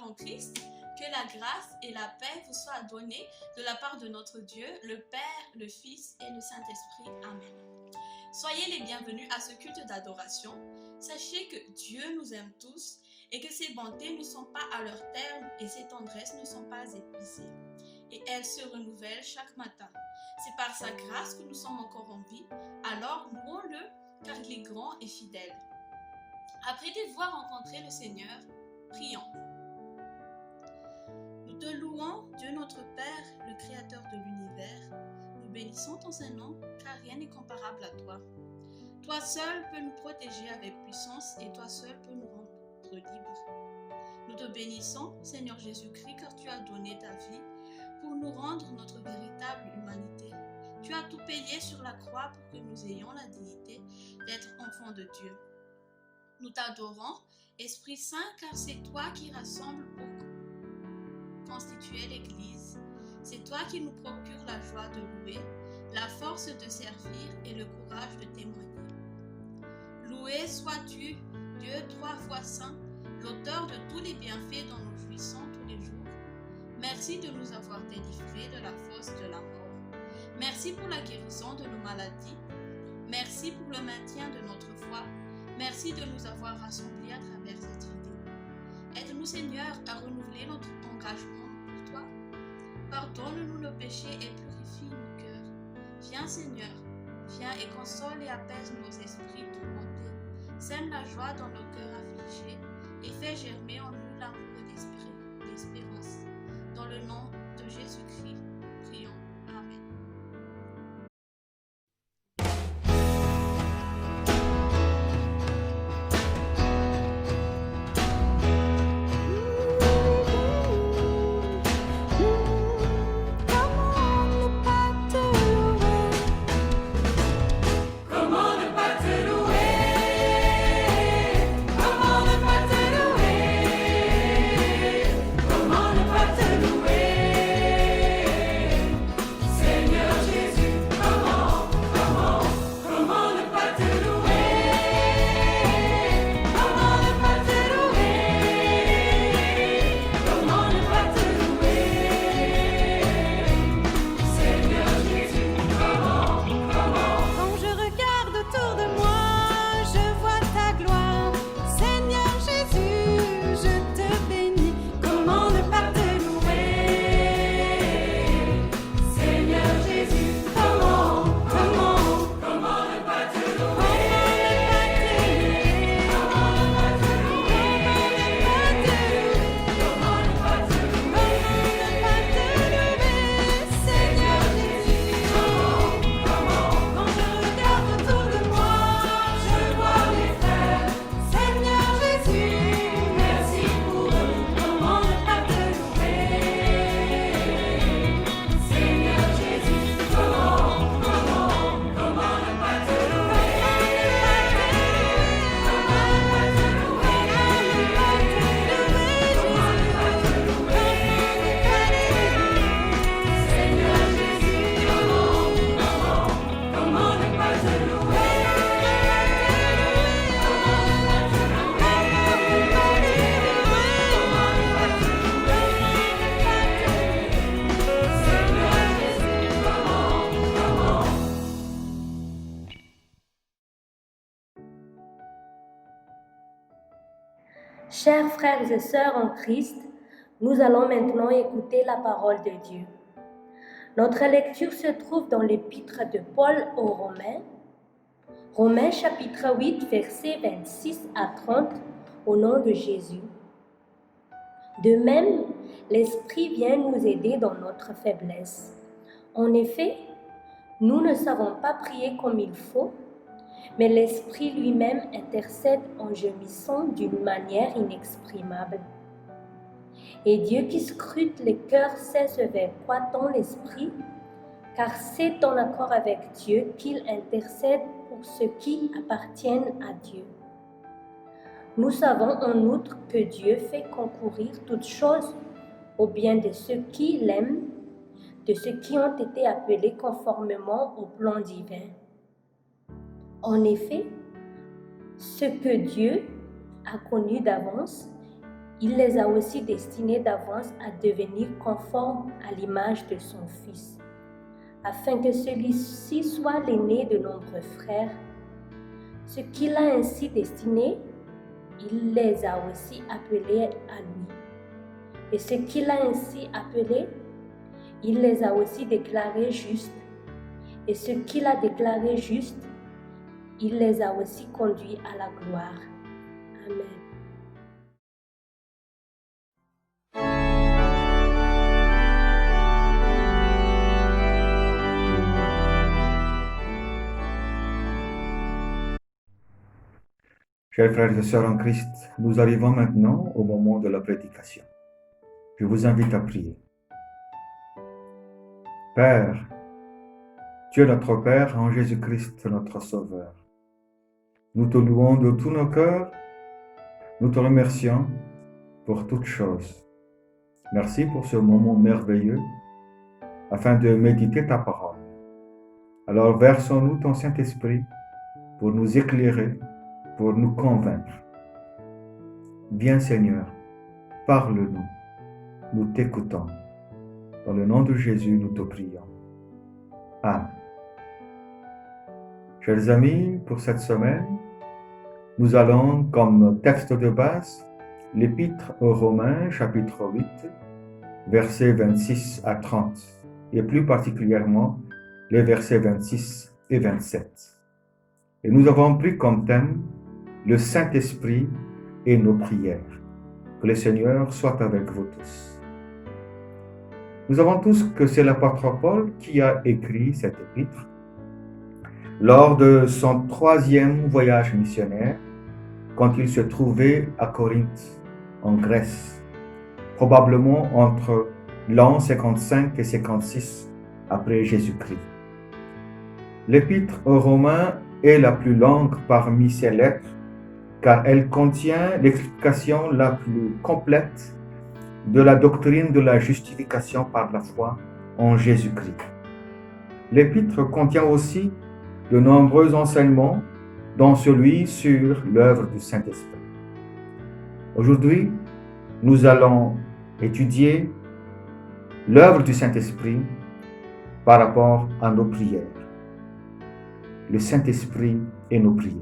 en Christ, que la grâce et la paix vous soient données de la part de notre Dieu, le Père, le Fils et le Saint-Esprit. Amen. Soyez les bienvenus à ce culte d'adoration. Sachez que Dieu nous aime tous et que ses bontés ne sont pas à leur terme et ses tendresses ne sont pas épuisées. Et elles se renouvellent chaque matin. C'est par sa grâce que nous sommes encore en vie, alors louons-le car il est grand et fidèle. Après devoir rencontrer le Seigneur, prions. Nous te louons, Dieu notre Père, le Créateur de l'univers. Nous bénissons ton Saint-Nom, car rien n'est comparable à toi. Toi seul peux nous protéger avec puissance et toi seul peux nous rendre libres. Nous te bénissons, Seigneur Jésus-Christ, car tu as donné ta vie pour nous rendre notre véritable humanité. Tu as tout payé sur la croix pour que nous ayons la dignité d'être enfants de Dieu. Nous t'adorons, Esprit Saint, car c'est toi qui rassembles pour constituer l'Église. C'est toi qui nous procure la joie de louer, la force de servir et le courage de témoigner. Loué sois-tu, Dieu 3 fois saint, l'auteur de tous les bienfaits dont nous jouissons tous les jours. Merci de nous avoir délivrés de la fosse de la mort. Merci pour la guérison de nos maladies. Merci pour le maintien de notre foi. Merci de nous avoir rassemblés à travers cette vidéo. Aide-nous, Seigneur, à renouveler notre engagement pour toi. Pardonne-nous nos péchés et purifie nos cœurs. Viens, Seigneur, viens et console et apaise nos esprits tourmentés. Sème la joie dans nos cœurs affligés et fais germer en nous l'amour d'espérance. Dans le nom de Jésus-Christ, prions. Amen. Chers frères et sœurs en Christ, nous allons maintenant écouter la parole de Dieu. Notre lecture se trouve dans l'épître de Paul aux Romains, Romains chapitre 8, versets 26 à 30, au nom de Jésus. De même, l'Esprit vient nous aider dans notre faiblesse. En effet, nous ne savons pas prier comme il faut, mais l'Esprit lui-même intercède en gémissant d'une manière inexprimable. Et Dieu qui scrute les cœurs sait ce vers quoi tend l'Esprit, car c'est en accord avec Dieu qu'il intercède pour ceux qui appartiennent à Dieu. Nous savons en outre que Dieu fait concourir toutes choses au bien de ceux qui l'aiment, de ceux qui ont été appelés conformément au plan divin. En effet, ce que Dieu a connu d'avance, il les a aussi destinés d'avance à devenir conformes à l'image de son Fils, afin que celui-ci soit l'aîné de nombreux frères. Ce qu'il a ainsi destinés, il les a aussi appelés à lui. Et ce qu'il a ainsi appelés, il les a aussi déclarés justes. Et ce qu'il a déclaré juste, il les a aussi conduits à la gloire. Amen. Chers frères et sœurs en Christ, nous arrivons maintenant au moment de la prédication. Je vous invite à prier. Père, tu es notre Père en Jésus-Christ, notre Sauveur. Nous te louons de tous nos cœurs, nous te remercions pour toutes choses. Merci pour ce moment merveilleux afin de méditer ta parole. Alors versons-nous ton Saint-Esprit pour nous éclairer, pour nous convaincre. Viens Seigneur, parle-nous, nous t'écoutons. Dans le nom de Jésus, nous te prions. Amen. Chers amis, pour cette semaine, nous allons comme texte de base l'Épître aux Romains, chapitre 8, versets 26 à 30, et plus particulièrement les versets 26 et 27. Et nous avons pris comme thème le Saint-Esprit et nos prières. Que le Seigneur soit avec vous tous. Nous savons tous que c'est l'apôtre Paul qui a écrit cette épître lors de son 3e voyage missionnaire, quand il se trouvait à Corinthe, en Grèce, probablement entre l'an 55 et 56 après Jésus-Christ. L'épître aux Romains est la plus longue parmi ces lettres, car elle contient l'explication la plus complète de la doctrine de la justification par la foi en Jésus-Christ. L'épître contient aussi de nombreux enseignements, dont celui sur l'œuvre du Saint-Esprit. Aujourd'hui, nous allons étudier l'œuvre du Saint-Esprit par rapport à nos prières. Le Saint-Esprit et nos prières.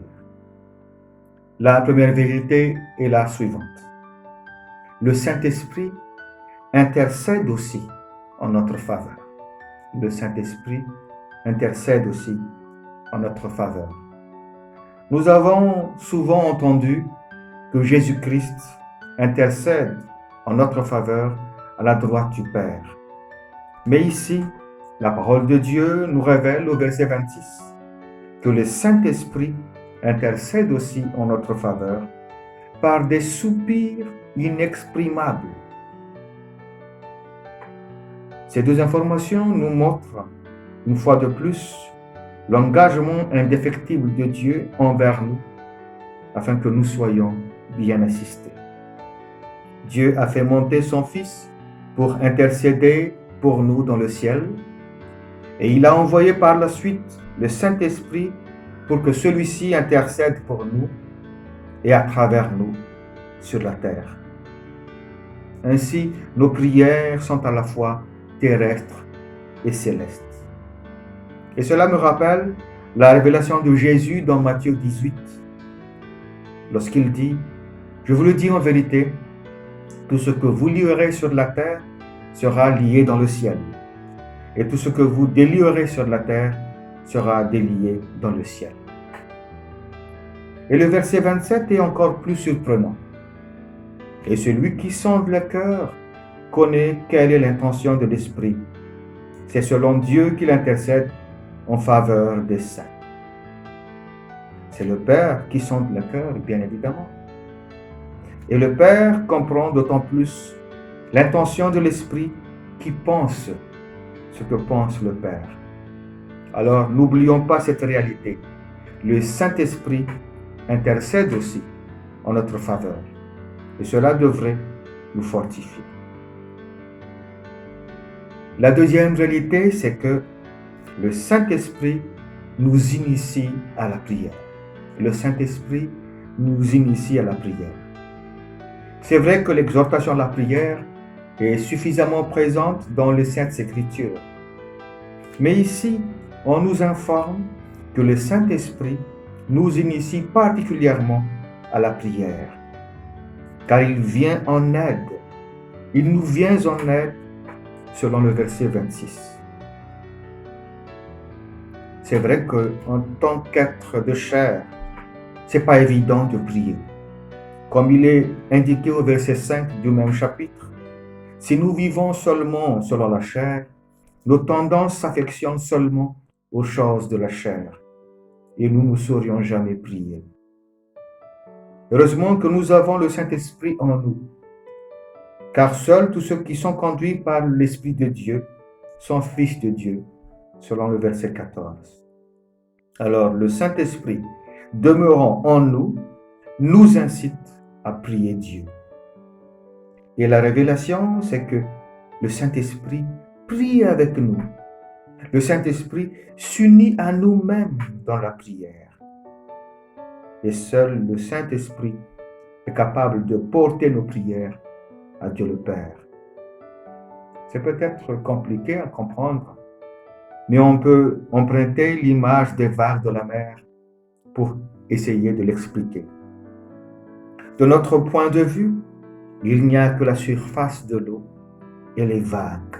La première vérité est la suivante. Le Saint-Esprit intercède aussi en notre faveur. Le Saint-Esprit intercède aussi en notre faveur. Nous avons souvent entendu que Jésus-Christ intercède en notre faveur à la droite du Père. Mais ici, la parole de Dieu nous révèle au verset 26 que le Saint-Esprit intercède aussi en notre faveur par des soupirs inexprimables. Ces deux informations nous montrent, une fois de plus, l'engagement indéfectible de Dieu envers nous, afin que nous soyons bien assistés. Dieu a fait monter son Fils pour intercéder pour nous dans le ciel, et il a envoyé par la suite le Saint-Esprit pour que celui-ci intercède pour nous et à travers nous sur la terre. Ainsi, nos prières sont à la fois terrestres et célestes. Et cela me rappelle la révélation de Jésus dans Matthieu 18, lorsqu'il dit « Je vous le dis en vérité, tout ce que vous lierez sur la terre sera lié dans le ciel, et tout ce que vous délierez sur la terre sera délié dans le ciel. » Et le verset 27 est encore plus surprenant. « Et celui qui sonde le cœur connaît quelle est l'intention de l'Esprit. C'est selon Dieu qu'il intercède en faveur des saints. » C'est le Père qui sonde le cœur, bien évidemment. Et le Père comprend d'autant plus l'intention de l'Esprit qui pense ce que pense le Père. Alors, n'oublions pas cette réalité. Le Saint-Esprit intercède aussi en notre faveur. Et cela devrait nous fortifier. La deuxième réalité, c'est que le Saint-Esprit nous initie à la prière. Le Saint-Esprit nous initie à la prière. C'est vrai que l'exhortation à la prière est suffisamment présente dans les Saintes Écritures. Mais ici, on nous informe que le Saint-Esprit nous initie particulièrement à la prière, car il vient en aide. Il nous vient en aide selon le verset 26. C'est vrai qu'en tant qu'être de chair, c'est pas évident de prier. Comme il est indiqué au verset 5 du même chapitre, si nous vivons seulement selon la chair, nos tendances s'affectionnent seulement aux choses de la chair et nous ne saurions jamais prier. Heureusement que nous avons le Saint-Esprit en nous, car seuls tous ceux qui sont conduits par l'Esprit de Dieu sont fils de Dieu, selon le verset 14. Alors le Saint-Esprit, demeurant en nous, nous incite à prier Dieu. Et la révélation, c'est que le Saint-Esprit prie avec nous. Le Saint-Esprit s'unit à nous-mêmes dans la prière. Et seul le Saint-Esprit est capable de porter nos prières à Dieu le Père. C'est peut-être compliqué à comprendre, mais on peut emprunter l'image des vagues de la mer pour essayer de l'expliquer. De notre point de vue, il n'y a que la surface de l'eau et les vagues.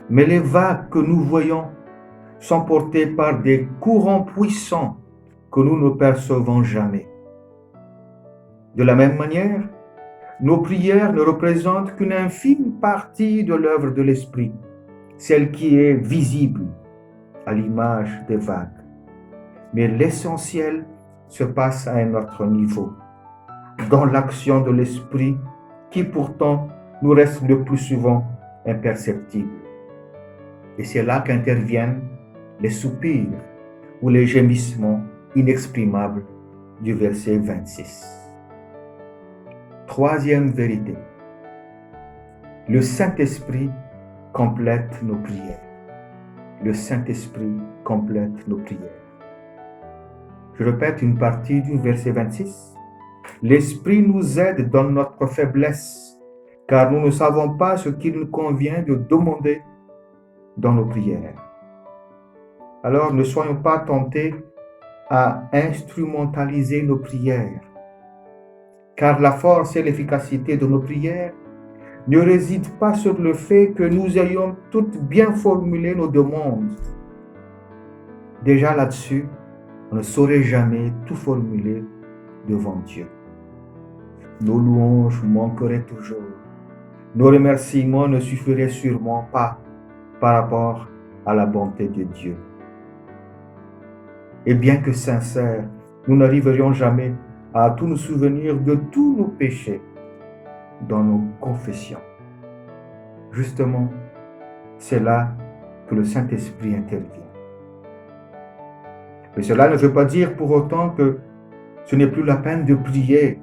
Mais les vagues que nous voyons sont portées par des courants puissants que nous ne percevons jamais. De la même manière, nos prières ne représentent qu'une infime partie de l'œuvre de l'Esprit, celle qui est visible à l'image des vagues. Mais l'essentiel se passe à un autre niveau, dans l'action de l'Esprit qui pourtant nous reste le plus souvent imperceptible. Et c'est là qu'interviennent les soupirs ou les gémissements inexprimables du verset 26. Troisième vérité, le Saint-Esprit complète nos prières. Le Saint-Esprit complète nos prières. Je répète une partie du verset 26. L'Esprit nous aide dans notre faiblesse, car nous ne savons pas ce qu'il nous convient de demander dans nos prières. Alors ne soyons pas tentés à instrumentaliser nos prières, car la force et l'efficacité de nos prières ne résident pas sur le fait que nous ayons toutes bien formulé nos demandes. Déjà là-dessus, on ne saurait jamais tout formuler devant Dieu. Nos louanges manqueraient toujours. Nos remerciements ne suffiraient sûrement pas par rapport à la bonté de Dieu. Et bien que sincères, nous n'arriverions jamais à tout nous souvenir de tous nos péchés dans nos confessions. Justement, c'est là que le Saint-Esprit intervient. Mais cela ne veut pas dire pour autant que ce n'est plus la peine de prier,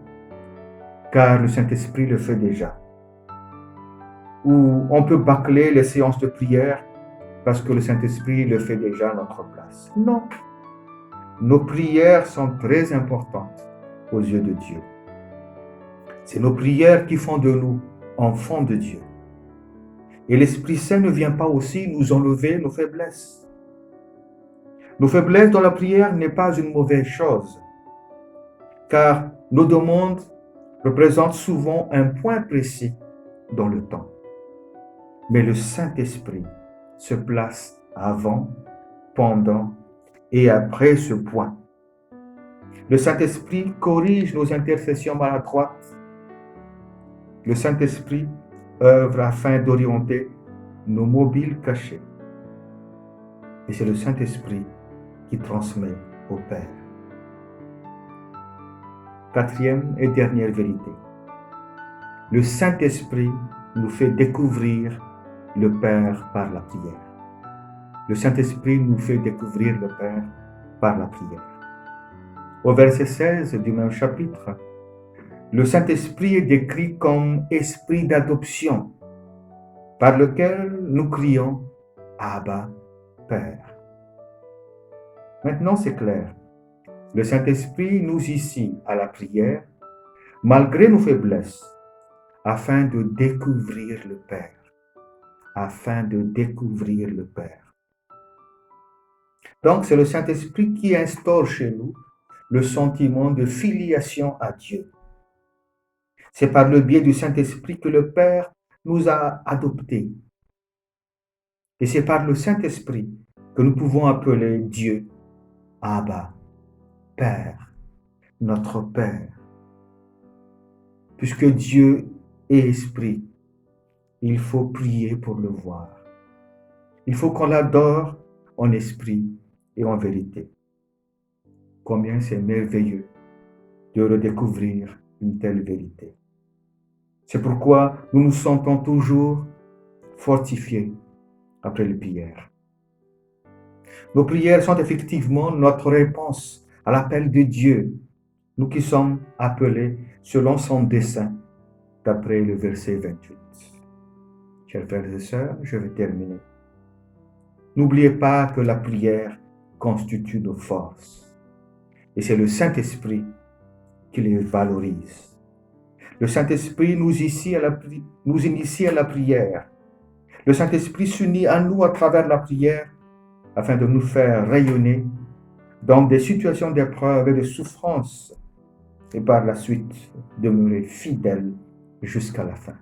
car le Saint-Esprit le fait déjà. Ou on peut bâcler les séances de prière parce que le Saint-Esprit le fait déjà à notre place. Non. Nos prières sont très importantes aux yeux de Dieu. C'est nos prières qui font de nous enfants de Dieu. Et l'Esprit Saint ne vient pas aussi nous enlever nos faiblesses. Nos faiblesses dans la prière n'est pas une mauvaise chose, car nos demandes représentent souvent un point précis dans le temps. Mais le Saint-Esprit se place avant, pendant et après ce point. Le Saint-Esprit corrige nos intercessions maladroites. Le Saint-Esprit œuvre afin d'orienter nos mobiles cachés. Et c'est le Saint-Esprit qui transmet au Père. Quatrième et dernière vérité. Le Saint-Esprit nous fait découvrir le Père par la prière. Le Saint-Esprit nous fait découvrir le Père par la prière. Au verset 16 du même chapitre, le Saint-Esprit est décrit comme esprit d'adoption, par lequel nous crions « Abba, Père ». Maintenant, c'est clair. Le Saint-Esprit nous initie à la prière malgré nos faiblesses, afin de découvrir le Père. Afin de découvrir le Père. Donc, c'est le Saint-Esprit qui instaure chez nous le sentiment de filiation à Dieu. C'est par le biais du Saint-Esprit que le Père nous a adoptés. Et c'est par le Saint-Esprit que nous pouvons appeler Dieu Abba, Père, notre Père. Puisque Dieu est esprit, il faut prier pour le voir. Il faut qu'on l'adore en esprit et en vérité. Combien c'est merveilleux de redécouvrir une telle vérité. C'est pourquoi nous nous sentons toujours fortifiés après les prières. Nos prières sont effectivement notre réponse à l'appel de Dieu, nous qui sommes appelés selon son dessein, d'après le verset 28. Chers frères et sœurs, je vais terminer. N'oubliez pas que la prière constitue nos forces, et c'est le Saint-Esprit qui les valorise. Le Saint-Esprit nous initie à la prière. Le Saint-Esprit s'unit à nous à travers la prière afin de nous faire rayonner dans des situations d'épreuve et de souffrance et par la suite demeurer fidèles jusqu'à la fin.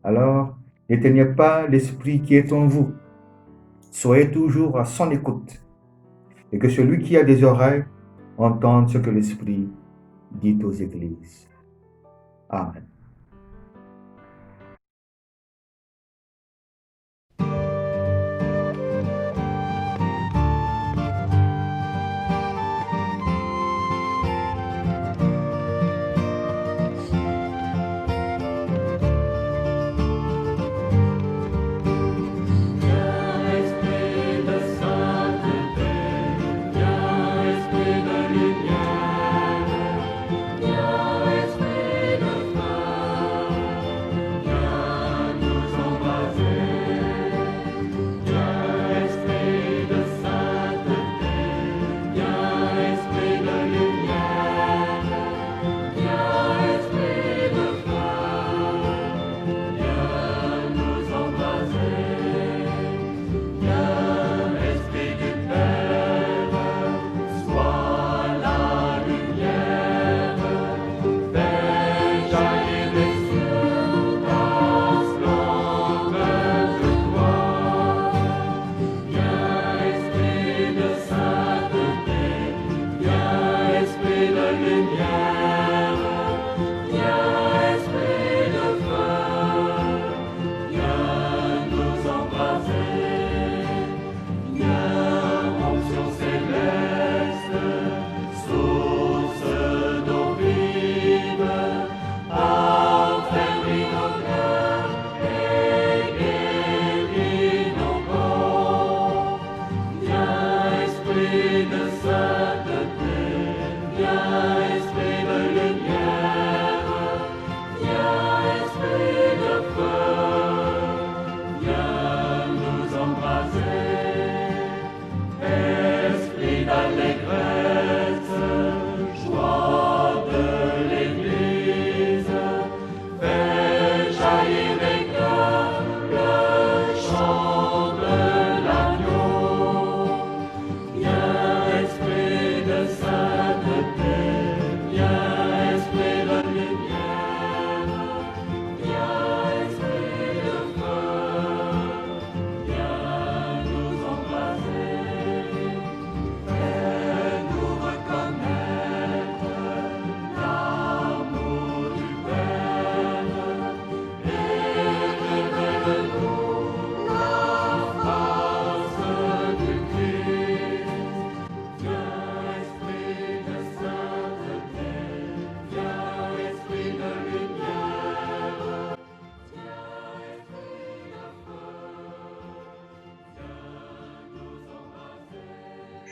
Alors, n'éteignez pas l'Esprit qui est en vous. Soyez toujours à son écoute et que celui qui a des oreilles entende ce que l'Esprit dit aux églises. Amen.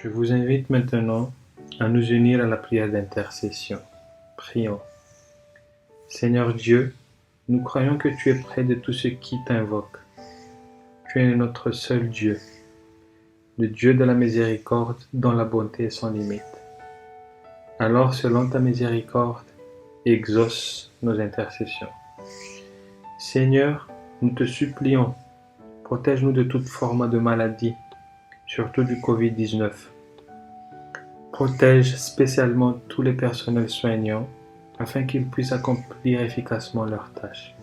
Je vous invite maintenant à nous unir à la prière d'intercession. Prions. Seigneur Dieu, nous croyons que tu es près de tous ceux qui t'invoquent. Tu es notre seul Dieu, le Dieu de la miséricorde dont la bonté est sans limite. Alors, selon ta miséricorde, exauce nos intercessions. Seigneur, nous te supplions, protège-nous de toute forme de maladie, surtout du Covid-19. Protège spécialement tous les personnels soignants afin qu'ils puissent accomplir efficacement leurs tâches.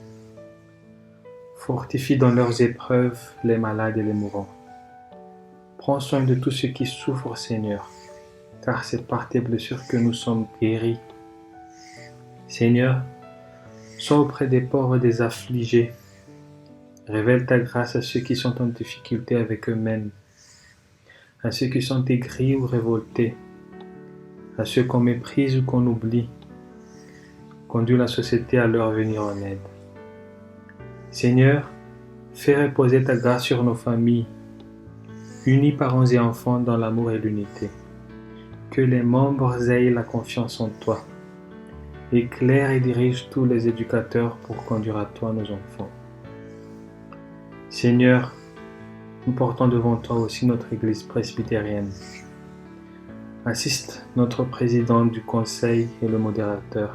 Fortifie dans leurs épreuves les malades et les mourants. Prends soin de tous ceux qui souffrent, Seigneur, car c'est par tes blessures que nous sommes guéris. Seigneur, sois auprès des pauvres et des affligés. Révèle ta grâce à ceux qui sont en difficulté avec eux-mêmes, à ceux qui sont aigris ou révoltés, à ceux qu'on méprise ou qu'on oublie. Conduis la société à leur venir en aide. Seigneur, fais reposer ta grâce sur nos familles, unis parents et enfants dans l'amour et l'unité. Que les membres aient la confiance en toi. Éclaire et dirige tous les éducateurs pour conduire à toi nos enfants. Seigneur, nous portons devant toi aussi notre Église presbytérienne. Assiste notre président du conseil et le modérateur,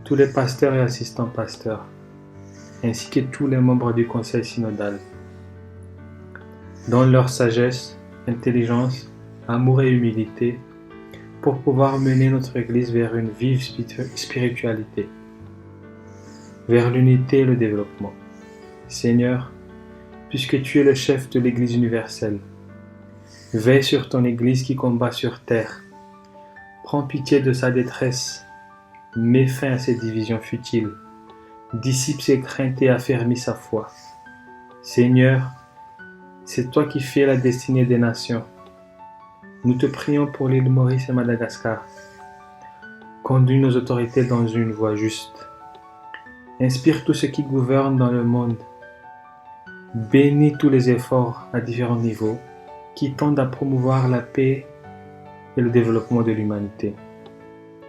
tous les pasteurs et assistants pasteurs, ainsi que tous les membres du conseil synodal. Donne leur sagesse, intelligence, amour et humilité pour pouvoir mener notre Église vers une vive spiritualité, vers l'unité et le développement. Seigneur, puisque tu es le chef de l'Église universelle, veille sur ton Église qui combat sur terre. Prends pitié de sa détresse, mets fin à ses divisions futiles, dissipe ses craintes et affermis sa foi. Seigneur, c'est toi qui fais la destinée des nations. Nous te prions pour l'île Maurice et Madagascar. Conduis nos autorités dans une voie juste. Inspire tous ceux qui gouvernent dans le monde. Bénis tous les efforts à différents niveaux qui tendent à promouvoir la paix et le développement de l'humanité.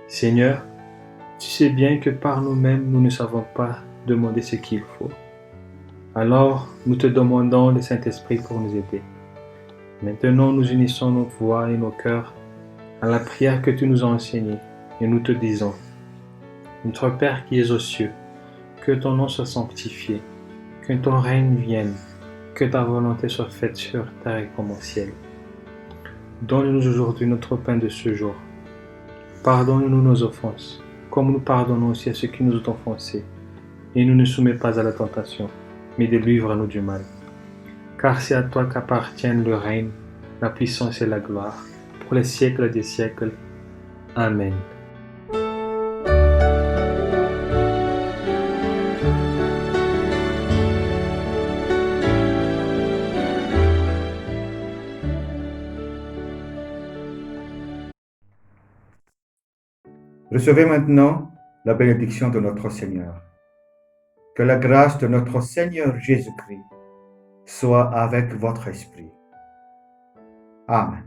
Seigneur, tu sais bien que par nous-mêmes, nous ne savons pas demander ce qu'il faut. Alors, nous te demandons le Saint-Esprit pour nous aider. Maintenant, nous unissons nos voix et nos cœurs à la prière que tu nous as enseignée et nous te disons: Notre Père qui es aux cieux, que ton nom soit sanctifié, que ton règne vienne, que ta volonté soit faite sur terre comme au ciel. Donne-nous aujourd'hui notre pain de ce jour. Pardonne-nous nos offenses, comme nous pardonnons aussi à ceux qui nous ont offensés. Et ne nous soumets pas à la tentation, mais délivre-nous du mal. Car c'est à toi qu'appartiennent le règne, la puissance et la gloire, pour les siècles des siècles. Amen. Recevez maintenant la bénédiction de notre Seigneur. Que la grâce de notre Seigneur Jésus-Christ soit avec votre esprit. Amen.